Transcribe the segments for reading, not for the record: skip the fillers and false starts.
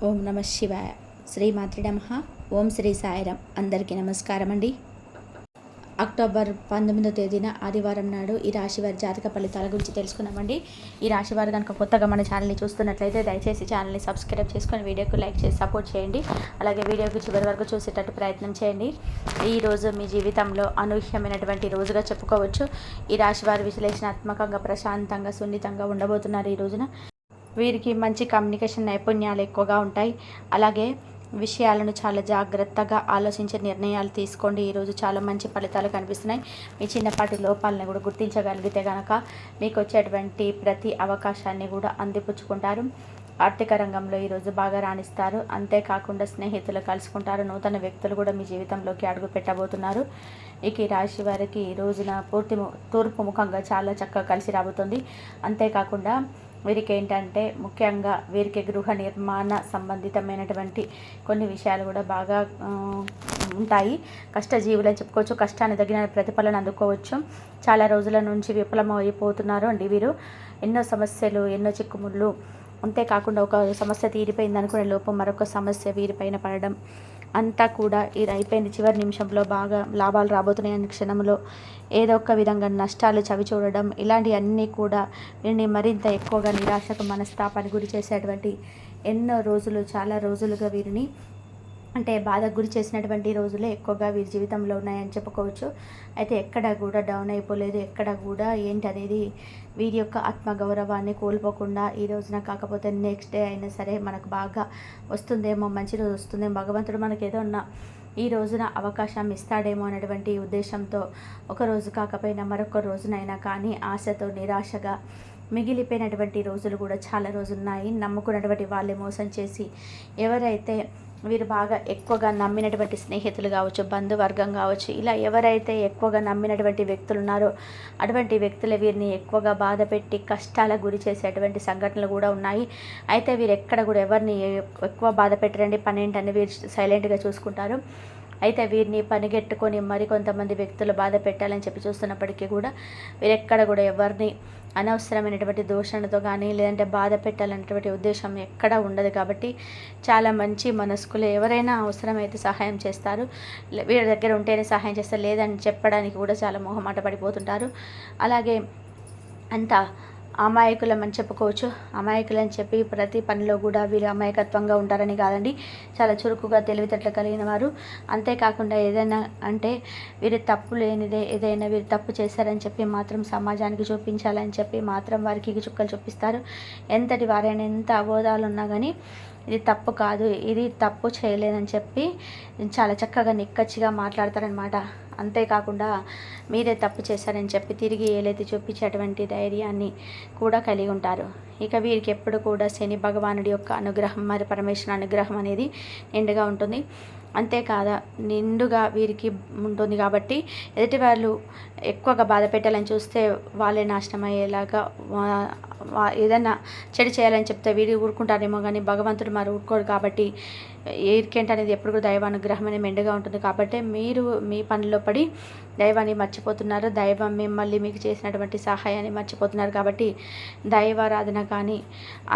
ఓం నమ శివాయ. శ్రీమాత్రి నమః. ఓం శ్రీ సాయిరాం. అందరికీ నమస్కారం అండి. అక్టోబర్ 19వ తేదీన ఆదివారం నాడు ఈ రాశి వారి జాతక ఫలితాల గురించి తెలుసుకున్నామండి. ఈ రాశి వారు కనుక కొత్తగా మన ఛానల్ని చూస్తున్నట్లయితే దయచేసి ఛానల్ని సబ్స్క్రైబ్ చేసుకొని వీడియోకి లైక్ చేసి సపోర్ట్ చేయండి. అలాగే వీడియోకి చివరి వరకు చూసేటట్టు ప్రయత్నం చేయండి. ఈరోజు మీ జీవితంలో అనూహ్యమైనటువంటి రోజుగా చెప్పుకోవచ్చు. ఈ రాశి వారు విశ్లేషణాత్మకంగా, ప్రశాంతంగా, సున్నితంగా ఉండబోతున్నారు. ఈ రోజున వీరికి మంచి కమ్యూనికేషన్ నైపుణ్యాలు ఎక్కువగా ఉంటాయి. అలాగే విషయాలను చాలా జాగ్రత్తగా ఆలోచించే నిర్ణయాలు తీసుకోండి. ఈరోజు చాలా మంచి ఫలితాలు కనిపిస్తున్నాయి. మీ చిన్నపాటి లోపాలను కూడా గుర్తించగలిగితే కనుక మీకు వచ్చేటువంటి ప్రతి అవకాశాన్ని కూడా అందిపుచ్చుకుంటారు. ఆర్థిక రంగంలో ఈరోజు బాగా రాణిస్తారు. అంతేకాకుండా స్నేహితులు కలుసుకుంటారు. నూతన వ్యక్తులు కూడా మీ జీవితంలోకి అడుగు పెట్టబోతున్నారు. ఇక ఈ రాశి వారికి ఈ రోజున తూర్పు ముఖంగా చాలా చక్కగా కలిసి రాబోతుంది. అంతేకాకుండా వీరికి ఏంటంటే ముఖ్యంగా వీరికి గృహ నిర్మాణ సంబంధితమైనటువంటి కొన్ని విషయాలు కూడా బాగా ఉంటాయి. కష్టజీవులు అని చెప్పుకోవచ్చు. కష్టాన్ని తగిన ప్రతిఫలన అందుకోవచ్చు. చాలా రోజుల నుంచి విఫలమైపోతున్నారు అండి వీరు. ఎన్నో సమస్యలు, ఎన్నో చిక్కుముళ్ళు, అంతేకాకుండా ఒక సమస్య తీరిపోయింది అనుకునే లోపు మరొక సమస్య వీరిపైన పడడం అంతా కూడా ఇది అయిపోయింది. చివరి నిమిషంలో బాగా లాభాలు రాబోతున్నాయని క్షణంలో ఏదో ఒక విధంగా నష్టాలు చవి చూడడం, ఇలాంటివన్నీ కూడా వీరిని మరింత ఎక్కువగా నిరాశకు, మనస్తాపానికి గురి చేసేటువంటి ఎన్నో రోజులు, చాలా రోజులుగా వీరిని అంటే బాధకు గురి చేసినటువంటి రోజులే ఎక్కువగా వీరి జీవితంలో ఉన్నాయని చెప్పుకోవచ్చు. అయితే ఎక్కడ కూడా డౌన్ అయిపోలేదు. ఎక్కడ కూడా ఏంటనేది వీరి యొక్క ఆత్మగౌరవాన్ని కోల్పోకుండా ఈ రోజున కాకపోతే నెక్స్ట్ డే అయినా సరే మనకు బాగా వస్తుందేమో, మంచి రోజు వస్తుందేమో, భగవంతుడు మనకి ఏదో ఈ రోజున అవకాశం ఇస్తాడేమో అనేటువంటి ఉద్దేశంతో ఒకరోజు కాకపోయినా మరొక రోజునైనా కానీ ఆశతో, నిరాశగా మిగిలిపోయినటువంటి రోజులు కూడా చాలా రోజులున్నాయి. నమ్ముకున్నటువంటి వాళ్ళే మోసం చేసి, ఎవరైతే వీరు బాగా ఎక్కువగా నమ్మినటువంటి స్నేహితులు కావచ్చు, బంధువర్గం కావచ్చు, ఇలా ఎవరైతే ఎక్కువగా నమ్మినటువంటి వ్యక్తులు ఉన్నారో అటువంటి వ్యక్తులు వీరిని ఎక్కువగా బాధ పెట్టి కష్టాలకు గురి చేసేటువంటి సంఘటనలు కూడా ఉన్నాయి. అయితే వీరు ఎక్కడ కూడా ఎవరిని ఎక్కువ బాధ పెట్టరండి. పనేంటని వీరు సైలెంట్గా చూసుకుంటారు. అయితే వీరిని పనిగెట్టుకొని మరికొంతమంది వ్యక్తులు బాధ పెట్టాలని చెప్పి చూస్తున్నప్పటికీ కూడా వీరెక్కడ కూడా ఎవరిని అనవసరమైనటువంటి దూషణతో కానీ లేదంటే బాధ పెట్టాలనేటువంటి ఉద్దేశం ఎక్కడా ఉండదు. కాబట్టి చాలా మంచి మనస్కులు. ఎవరైనా అవసరమైతే సహాయం చేస్తారు. వీరి దగ్గర ఉంటేనే సహాయం చేస్తారు, లేదని చెప్పడానికి కూడా చాలా మొహమాట పడిపోతుంటారు. అలాగే అంతా అమాయకులమని చెప్పుకోవచ్చు. అమాయకులని చెప్పి ప్రతి పనిలో కూడా వీళ్ళు అమాయకత్వంగా ఉంటారని కాదండి. చాలా చురుకుగా, తెలివితేటలు కలిగిన వారు. అంతేకాకుండా ఏదైనా అంటే వీరు తప్పు లేనిదే ఏదైనా వీరు తప్పు చేశారని చెప్పి మాత్రం సమాజానికి చూపించాలని చెప్పి మాత్రం వారికి చుక్కలు చూపిస్తారు. ఎంతటి వారైనా ఎంత అవోదాలు ఉన్నా కానీ ఇది తప్పు కాదు, ఇది తప్పు చేయలేదని చెప్పి చాలా చక్కగా నిక్కచ్చిగా మాట్లాడతారనమాట. అంతేకాకుండా మీరే తప్పు చేశారని చెప్పి తిరిగి ఏలైతే చూపించేటువంటి ధైర్యాన్ని కూడా కలిగి ఉంటారు. ఇక వీరికి ఎప్పుడు కూడా శని భగవానుడి యొక్క అనుగ్రహం, మరి పరమేశ్వర అనుగ్రహం అనేది నిండుగా ఉంటుంది. అంతేకాదా నిండుగా వీరికి ఉంటుంది. కాబట్టి ఎదుటి వాళ్ళు ఎక్కువగా బాధ పెట్టాలని చూస్తే వాళ్ళే నాశనం అయ్యేలాగా ఏదైనా చెడు చేయాలని చెప్తే వీరు ఊరుకుంటారేమో కానీ భగవంతుడు మరి ఊరుకోరు. కాబట్టి వీరికేంటి అనేది ఎప్పుడు కూడా దైవానుగ్రహం అనేది మెండుగా ఉంటుంది. కాబట్టి మీరు మీ పనిలో పడి దైవాన్ని మర్చిపోతున్నారు. దైవం మిమ్మల్ని మీకు చేసినటువంటి సహాయాన్ని మర్చిపోతున్నారు. కాబట్టి దైవారాధన కానీ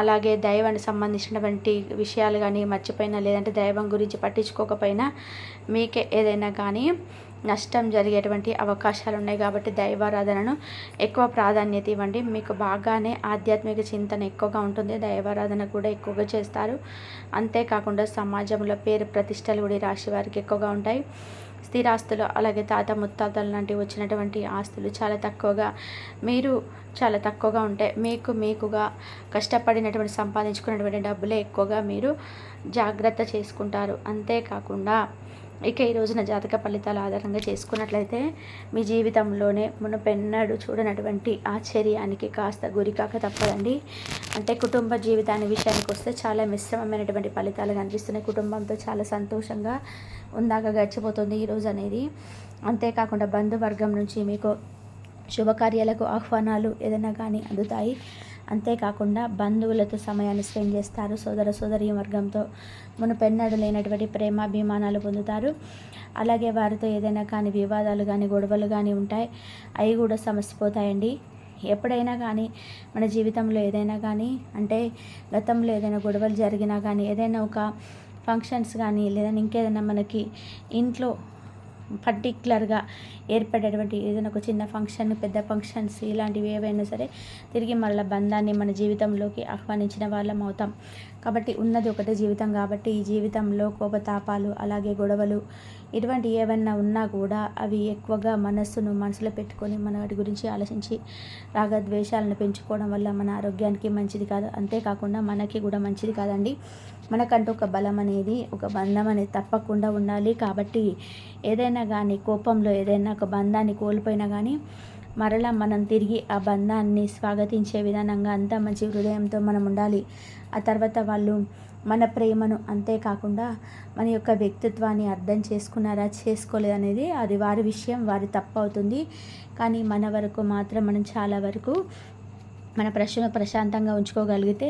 అలాగే దైవానికి సంబంధించినటువంటి విషయాలు కానీ మర్చిపోయినా, లేదంటే దైవం గురించి పట్టించుకోకపోయినా మీకే ఏదైనా కానీ నష్టం జరిగేటువంటి అవకాశాలు ఉన్నాయి. కాబట్టి దైవారాధనను ఎక్కువ ప్రాధాన్యత ఇవ్వండి. మీకు బాగానే ఆధ్యాత్మిక చింతన ఎక్కువగా ఉంటుంది. దైవారాధన కూడా ఎక్కువగా చేస్తారు. అంతేకాకుండా సమాజంలో పేరు ప్రతిష్టలు కూడా రాశి వారికి ఎక్కువగా ఉంటాయి. స్థిరాస్తులు, అలాగే తాత ముత్తాతల లాంటివి వచ్చినటువంటి ఆస్తులు చాలా తక్కువగా ఉంటాయి. మీకుగా కష్టపడినటువంటి సంపాదించుకున్నటువంటి డబ్బులే ఎక్కువగా మీరు జాగ్రత్త చేసుకుంటారు. అంతేకాకుండా ఇక ఈ రోజున జాతక ఫలితాల ఆధారంగా చేసుకున్నట్లయితే మీ జీవితంలోనే మునుపెన్నడూ చూడనటువంటి ఆశ్చర్యానికి కాస్త గురికాక తప్పదండి. అంటే కుటుంబ జీవితాన్ని విషయానికి వస్తే చాలా మిశ్రమమైనటువంటి ఫలితాలు కనిపిస్తున్నాయి. కుటుంబంతో చాలా సంతోషంగా ఉందాక గడిచిపోతుంది ఈరోజు అనేది. అంతేకాకుండా బంధువర్గం నుంచి మీకు శుభకార్యాలకు ఆహ్వానాలు ఏదైనా కానీ అందుతాయి. అంతేకాకుండా బంధువులతో సమయాన్ని స్పెండ్ చేస్తారు. సోదరీ వర్గంతో మునుపెన్నడూ లేనటువంటి ప్రేమాభిమానాలు పొందుతారు. అలాగే వారితో ఏదైనా కానీ వివాదాలు కానీ గొడవలు కానీ ఉంటాయి, అవి కూడా సమసిపోతాయండి. ఎప్పుడైనా కానీ మన జీవితంలో ఏదైనా కానీ అంటే గతంలో ఏదైనా గొడవలు జరిగినా కానీ ఏదైనా ఒక ఫంక్షన్స్ కానీ లేదంటే ఇంకేదైనా మనకి ఇంట్లో పర్టిక్యులర్గా ఏర్పడేటువంటి ఏదైనా ఒక చిన్న ఫంక్షన్, పెద్ద ఫంక్షన్స్ ఇలాంటివి ఏవైనా సరే తిరిగి మరల బంధాన్ని మన జీవితంలోకి ఆహ్వానించిన వాళ్ళం అవుతాం. కాబట్టి ఉన్నది ఒకటే జీవితం కాబట్టి ఈ జీవితంలో కోపతాపాలు అలాగే గొడవలు ఇటువంటి ఏవన్నా ఉన్నా కూడా అవి ఎక్కువగా మనసులో పెట్టుకొని మన వాటి గురించి ఆలోచించి రాగద్వేషాలను పెంచుకోవడం వల్ల మన ఆరోగ్యానికి మంచిది కాదు. అంతేకాకుండా మనకి కూడా మంచిది కాదండి. మనకంటూ ఒక బలం అనేది ఒక బంధం అనేది తప్పకుండా ఉండాలి. కాబట్టి ఏదైనా కానీ కోపంలో ఏదైనా ఒక బంధాన్ని కోల్పోయినా కానీ మరలా మనం తిరిగి ఆ బంధాన్ని స్వాగతించే విధానంగా అంత మంచి హృదయంతో మనం ఉండాలి. ఆ తర్వాత వాళ్ళు మన ప్రేమను అంతేకాకుండా మన యొక్క వ్యక్తిత్వాన్ని అర్థం చేసుకున్నారా చేసుకోలేదు అనేది అది వారి విషయం, వారి తప్పు అవుతుంది. కానీ మన వరకు మాత్రం మనం చాలా వరకు మన ప్రశాంతంగా ఉంచుకోగలిగితే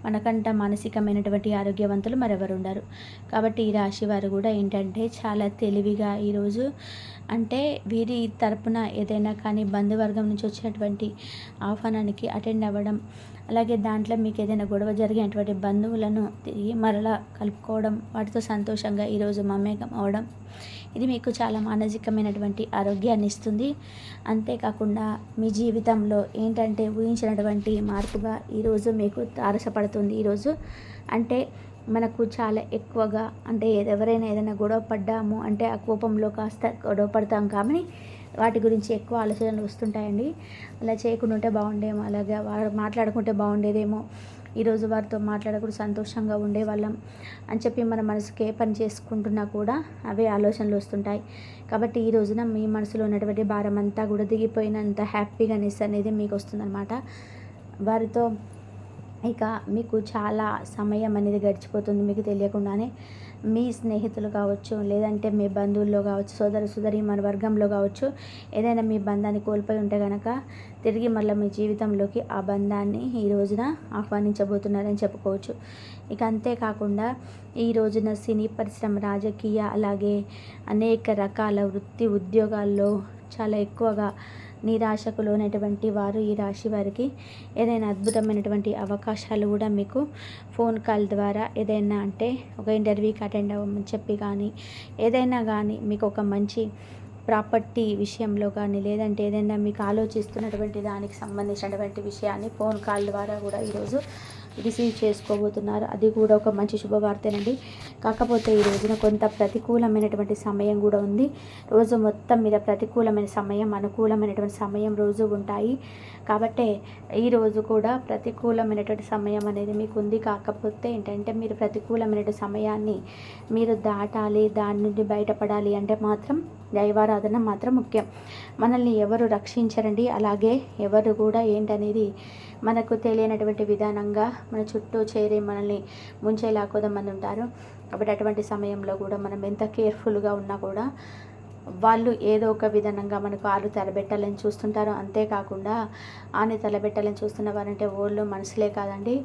మనకంట మానసికమైనటువంటి ఆరోగ్యవంతులు మరెవరు ఉండరు. కాబట్టి ఈ రాశి వారు కూడా ఏంటంటే చాలా తెలివిగా ఈరోజు అంటే వీరి తరపున ఏదైనా కానీ బంధువర్గం నుంచి వచ్చినటువంటి ఆహ్వానానికి అటెండ్ అవ్వడం, అలాగే దాంట్లో మీకు ఏదైనా గొడవ జరిగినటువంటి బంధువులను తిరిగి మరలా కలుపుకోవడం, వాటితో సంతోషంగా ఈరోజు మమేకం అవడం ఇది మీకు చాలా మానసికమైనటువంటి ఆరోగ్యాన్ని ఇస్తుంది. అంతేకాకుండా మీ జీవితంలో ఏంటంటే ఊహించినటువంటి మార్పుగా ఈరోజు మీకు తారసపడుతుంది. ఈరోజు అంటే మనకు చాలా ఎక్కువగా అంటే ఎవరైనా ఏదైనా గొడవ పడ్డాము అంటే ఆ కోపంలో కాస్త గొడవ పడతాం కానీ వాటి గురించి ఎక్కువ ఆలోచనలు వస్తుంటాయండి. అలా చేయకుండా ఉంటే బాగుండేమో, అలాగే వారు మాట్లాడుకుంటే బాగుండేదేమో, ఈరోజు వారితో మాట్లాడకుండా సంతోషంగా ఉండేవాళ్ళం అని చెప్పి మన మనసుకి ఏ పని చేసుకుంటున్నా కూడా అవే ఆలోచనలు వస్తుంటాయి. కాబట్టి ఈ రోజున మీ మనసులో ఉన్నటువంటి భారం అంతా కూడా దిగిపోయినంత హ్యాపీగానెస్ అనేది మీకు వస్తుందన్నమాట. వారితో ఇక మీకు చాలా సమయం అనేది గడిచిపోతుంది మీకు తెలియకుండానే. మీ స్నేహితులు కావచ్చు, లేదంటే మీ బంధువుల్లో కావచ్చు, సోదరి మన వర్గంలో కావచ్చు, ఏదైనా మీ బంధాన్ని కోల్పోయి ఉంటే కనుక తిరిగి మళ్ళీ మీ జీవితంలోకి ఆ బంధాన్ని ఈ రోజున ఆహ్వానించబోతున్నారని చెప్పుకోవచ్చు. ఇక అంతేకాకుండా ఈ రోజున సినీ పరిశ్రమ, రాజకీయ అలాగే అనేక రకాల వృత్తి ఉద్యోగాల్లో చాలా ఎక్కువగా నిరాశకు లోనైనటువంటి వారు ఈ రాశి వారికి ఏదైనా అద్భుతమైనటువంటి అవకాశాలు కూడా మీకు ఫోన్ కాల్ ద్వారా ఏదైనా అంటే ఒక ఇంటర్వ్యూకి అటెండ్ అవ్వమని చెప్పి కానీ ఏదైనా కానీ మీకు ఒక మంచి ప్రాపర్టీ విషయంలో కానీ లేదంటే ఏదైనా మీకు ఆలోచిస్తున్నటువంటి దానికి సంబంధించినటువంటి విషయాన్ని ఫోన్ కాల్ ద్వారా కూడా ఈరోజు రిసీవ్ చేసుకోబోతున్నారు. అది కూడా ఒక మంచి శుభవార్తేనండి. కాకపోతే ఈ రోజున కొంత ప్రతికూలమైనటువంటి సమయం కూడా ఉంది. రోజు మొత్తం మీద ప్రతికూలమైన సమయం, అనుకూలమైనటువంటి సమయం రోజు ఉంటాయి. కాబట్టే ఈరోజు కూడా ప్రతికూలమైనటువంటి సమయం అనేది మీకు ఉంది. కాకపోతే ఏంటంటే మీరు ప్రతికూలమైనటువంటి సమయాన్ని మీరు దాటాలి, దాని నుండి బయటపడాలి అంటే మాత్రం దైవారాధన మాత్రం ముఖ్యం. మనల్ని ఎవరు రక్షించరండి, అలాగే ఎవరు కూడా ఏంటనేది మనకు తెలియనటువంటి విధానంగా మన చుట్టూ చేరి మనల్ని ముంచేలా కొంతమంది ఉంటారు. కాబట్టి అటువంటి సమయంలో కూడా మనం ఎంత కేర్ఫుల్గా ఉన్నా కూడా వాళ్ళు ఏదో ఒక విధానంగా మనకు ఆరు తలబెట్టాలని చూస్తుంటారు. అంతేకాకుండా ఆని తలబెట్టాలని చూస్తున్న వారంటే ఓళ్ళు మనుషులే కాదండి,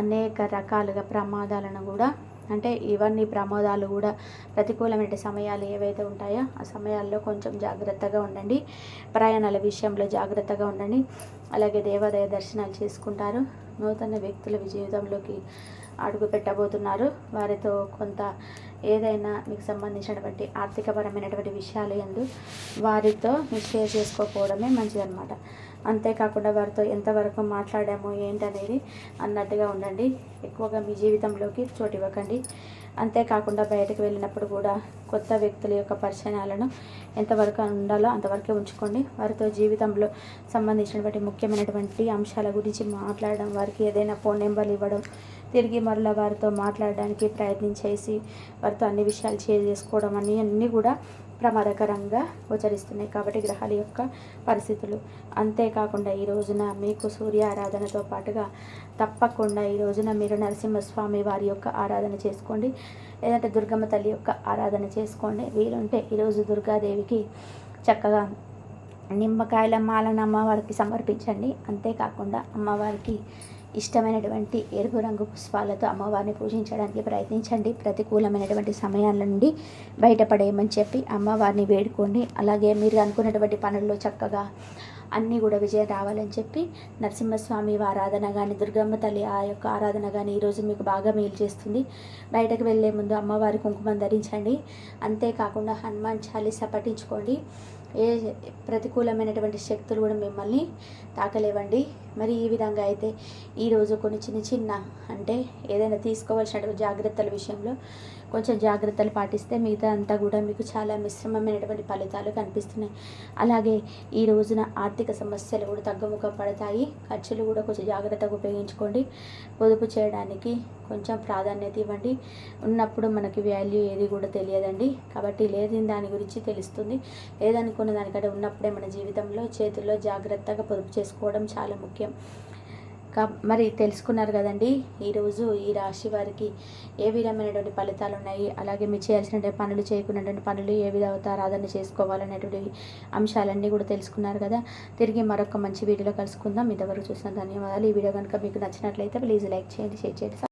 అనేక రకాలుగా ప్రమాదాలను కూడా అంటే ఇవన్నీ ప్రమాదాలు కూడా ప్రతికూలమైన సమయాలు ఏవైతే ఉంటాయో ఆ సమయాల్లో కొంచెం జాగ్రత్తగా ఉండండి. ప్రయాణాల విషయంలో జాగ్రత్తగా ఉండండి. అలాగే దేవాలయ దర్శనాలు చేసుకుంటారు. నూతన వ్యక్తుల జీవితంలోకి అడుగు పెట్టబోతున్నారు. వారితో కొంత ఏదైనా మీకు సంబంధించినటువంటి ఆర్థికపరమైనటువంటి విషయాలు యందు వారితో మీరు షేర్ చేసుకోకపోవడమే మంచిదన్నమాట. అంతేకాకుండా వారితో ఎంతవరకు మాట్లాడాము ఏంటనేది అన్నట్టుగా ఉండండి. ఎక్కువగా మీ జీవితంలోకి చోటు ఇవ్వకండి. అంతేకాకుండా బయటకు వెళ్ళినప్పుడు కూడా కొత్త వ్యక్తుల యొక్క పరిచయాలను ఎంతవరకు ఉండాలో అంతవరకే ఉంచుకోండి. వారితో జీవితంలో సంబంధించినటువంటి ముఖ్యమైనటువంటి అంశాల గురించి మాట్లాడడం, వారికి ఏదైనా ఫోన్ నెంబర్లు ఇవ్వడం, తిరిగి మరలా వారితో మాట్లాడడానికి ప్రయత్నం చేసి వారితో అన్ని విషయాలు షేర్ చేసుకోవడం అన్నీ కూడా ప్రమాదకరంగా గోచరిస్తున్నాయి. కాబట్టి గ్రహాల యొక్క పరిస్థితులు అంతేకాకుండా ఈ రోజున మీకు సూర్య ఆరాధనతో పాటుగా తప్పకుండా ఈ రోజున మీరు నరసింహస్వామి వారి యొక్క ఆరాధన చేసుకోండి, లేదంటే దుర్గమ్మ తల్లి యొక్క ఆరాధన చేసుకోండి. వీలుంటే ఈరోజు దుర్గాదేవికి చక్కగా నిమ్మకాయల మాలను అమ్మవారికి సమర్పించండి. అంతేకాకుండా అమ్మవారికి ఇష్టమైనటువంటి ఎరుపు రంగు పుష్పాలతో అమ్మవారిని పూజించడానికి ప్రయత్నించండి. ప్రతికూలమైనటువంటి సమయాల నుండి బయటపడేయమని చెప్పి అమ్మవారిని వేడుకోండి. అలాగే మీరు అనుకున్నటువంటి పనుల్లో చక్కగా అన్నీ కూడా విజయం రావాలని చెప్పి నరసింహస్వామి ఆరాధన కానీ, దుర్గమ్మ తల్లి ఆ యొక్క ఆరాధన కానీ ఈరోజు మీకు బాగా మేలు చేస్తుంది. బయటకు వెళ్ళే ముందు అమ్మవారి కుంకుమం ధరించండి. అంతేకాకుండా హనుమాన్ చాలీసా పఠించుకోండి. ఏ ప్రతికూలమైనటువంటి శక్తులు కూడా మిమ్మల్ని తాకలేవండి. మరి ఈ విధంగా అయితే ఈరోజు కొన్ని చిన్న అంటే ఏదైనా తీసుకోవాల్సినటువంటి జాగ్రత్తల విషయంలో కొంచెం జాగ్రత్తలు పాటిస్తే మిగతా అంతా కూడా మీకు చాలా మిశ్రమమైనటువంటి ఫలితాలు కనిపిస్తున్నాయి. అలాగే ఈ రోజున ఆర్థిక సమస్యలు కూడా తగ్గుముఖం పడతాయి. ఖర్చులు కూడా కొంచెం జాగ్రత్తగా ఉపయోగించుకోండి. పొదుపు చేయడానికి కొంచెం ప్రాధాన్యత ఇవ్వండి. ఉన్నప్పుడు మనకి వాల్యూ ఏది కూడా తెలియదండి. కాబట్టి లేని దాని గురించి తెలుస్తుంది. లేదనుకున్న దానికంటే ఉన్నప్పుడే మన జీవితంలో చేతుల్లో జాగ్రత్తగా పొదుపు చేసుకోవడం చాలా ముఖ్యం. మరి తెలుసుకున్నారు కదండి ఈరోజు ఈ రాశి వారికి ఏ విధమైనటువంటి ఫలితాలు ఉన్నాయి, అలాగే మీరు చేయాల్సినటువంటి పనులు, చేయకున్నటువంటి పనులు ఏ విధంగా ఆరాధన చేసుకోవాలనేటువంటి అంశాలన్నీ కూడా తెలుసుకున్నారు కదా. తిరిగి మరొక మంచి వీడియోలో కలుసుకుందాం. ఇంతవరకు చూసిన ధన్యవాదాలు. ఈ వీడియో కనుక మీకు నచ్చినట్లయితే ప్లీజ్ లైక్ చేయండి, షేర్ చేయండి.